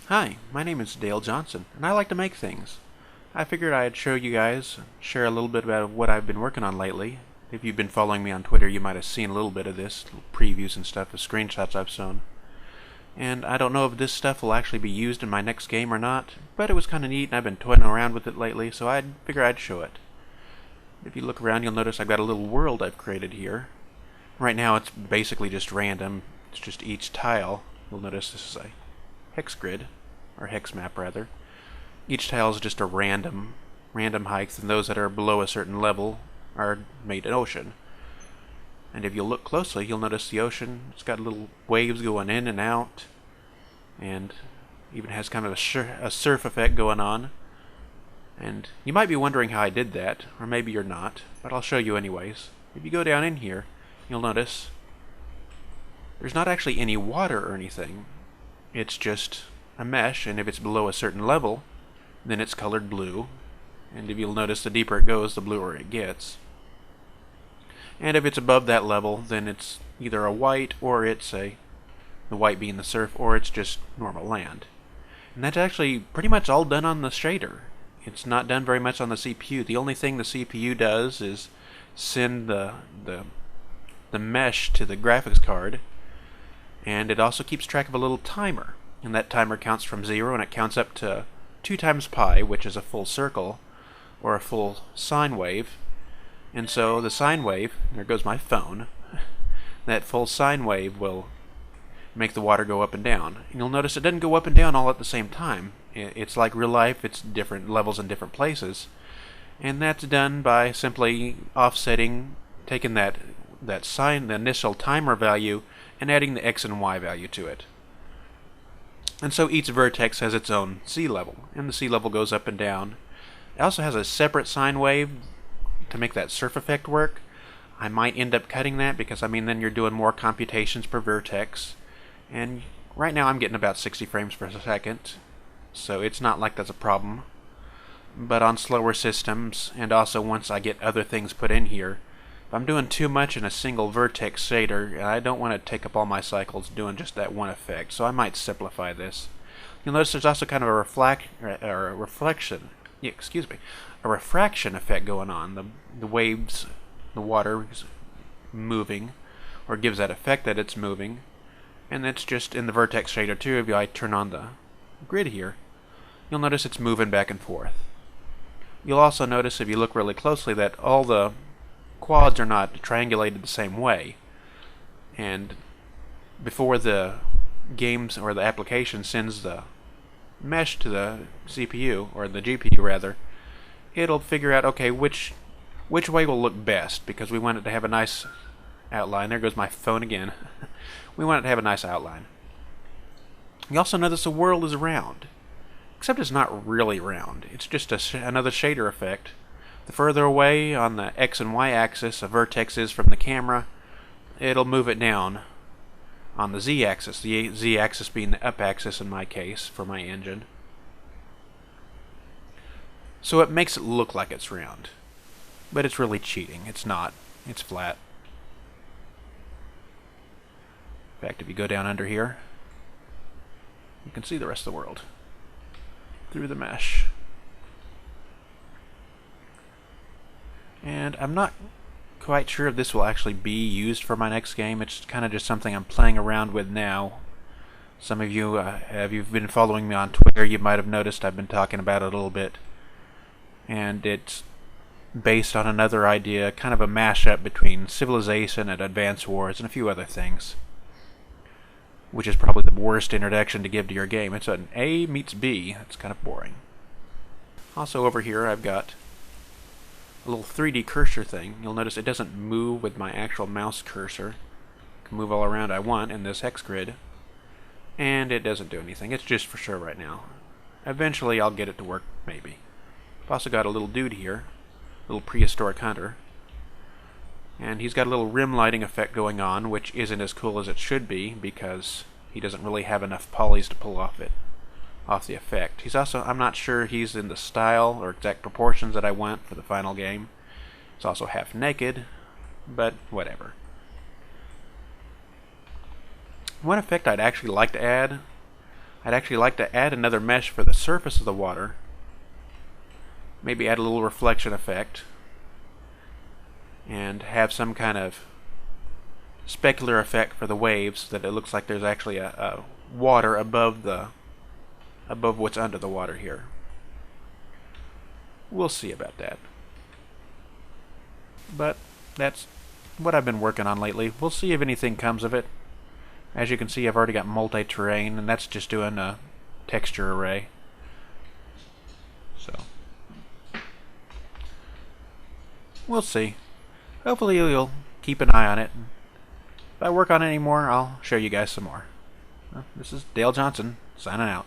Hi, my name is Dale Johnson, and I like to make things. I figured I'd show you guys, share a little bit about what I've been working on lately. If you've been following me on Twitter, you might have seen a little bit of this, little previews and stuff, the screenshots I've shown. And I don't know if this stuff will actually be used in my next game or not, but it was kind of neat, and I've been toying around with it lately, so I figured I'd show it. If you look around, you'll notice I've got a little world I've created here. Right now, it's basically just random. It's just each tile. You'll notice this is a hex grid, or hex map rather. Each tile is just a random height, and those that are below a certain level are made an ocean. And if you look closely, you'll notice the ocean, it's got little waves going in and out, and even has kind of a surf effect going on. And you might be wondering how I did that, or maybe you're not, but I'll show you anyways. If you go down in here, you'll notice there's not actually any water or anything. It's just a mesh, and if it's below a certain level, then it's colored blue. And if you'll notice, the deeper it goes, the bluer it gets. And if it's above that level, then it's either a white, or it's the white being the surf, or it's just normal land. And that's actually pretty much all done on the shader. It's not done very much on the CPU. The only thing the CPU does is send the mesh to the graphics card, and it also keeps track of a little timer. And that timer counts from 0, and it counts up to 2 times pi, which is a full circle, or a full sine wave. And so the sine wave, there goes my phone, that full sine wave will make the water go up and down. And you'll notice it doesn't go up and down all at the same time. It's like real life, it's different levels in different places. And that's done by simply offsetting, taking that sine, the initial timer value, and adding the x and y value to it. And so each vertex has its own sea level, and the sea level goes up and down. It also has a separate sine wave to make that surf effect work. I might end up cutting that because, then you're doing more computations per vertex. And right now I'm getting about 60 frames per second, so it's not like that's a problem. But on slower systems, and also once I get other things put in here, if I'm doing too much in a single vertex shader, I don't want to take up all my cycles doing just that one effect, so I might simplify this. You'll notice there's also kind of a reflection, a refraction effect going on. The waves, the water is moving, or gives that effect that it's moving, and that's just in the vertex shader too. If I turn on the grid here, you'll notice it's moving back and forth. You'll also notice, if you look really closely, that all the quads are not triangulated the same way, and before the games or the application sends the mesh to the CPU, or the GPU rather, it'll figure out, okay, which way will look best, because we want it to have a nice outline. There goes my phone again. We want it to have a nice outline. You also notice the world is round, except it's not really round. It's just another shader effect. The further away on the X and Y axis a vertex is from the camera, it'll move it down on the Z axis, the Z axis being the up axis in my case for my engine. So it makes it look like it's round, but it's really cheating. It's not. It's flat. In fact, if you go down under here, you can see the rest of the world through the mesh. And I'm not quite sure if this will actually be used for my next game. It's kind of just something I'm playing around with now. Some of you, if you've been following me on Twitter, you might have noticed I've been talking about it a little bit. And it's based on another idea, kind of a mashup between Civilization and Advance Wars and a few other things, which is probably the worst introduction to give to your game. It's an A meets B. It's kind of boring. Also over here I've got a little 3D cursor thing. You'll notice it doesn't move with my actual mouse cursor. I can move all around I want in this hex grid, and it doesn't do anything. It's just for sure right now. Eventually I'll get it to work, maybe. I've also got a little dude here, a little prehistoric hunter, and he's got a little rim lighting effect going on, which isn't as cool as it should be because he doesn't really have enough polys to pull off the effect. He's also, I'm not sure he's in the style or exact proportions that I want for the final game. He's also half naked, but whatever. One effect I'd actually like to add, I'd actually like to add another mesh for the surface of the water. Maybe add a little reflection effect. And have some kind of specular effect for the waves so that it looks like there's actually a water above what's under the water here. We'll see about that. But that's what I've been working on lately. We'll see if anything comes of it. As you can see, I've already got multi-terrain, and that's just doing a texture array. So we'll see. Hopefully you'll keep an eye on it. If I work on it anymore, I'll show you guys some more. Well, this is Dale Johnson, signing out.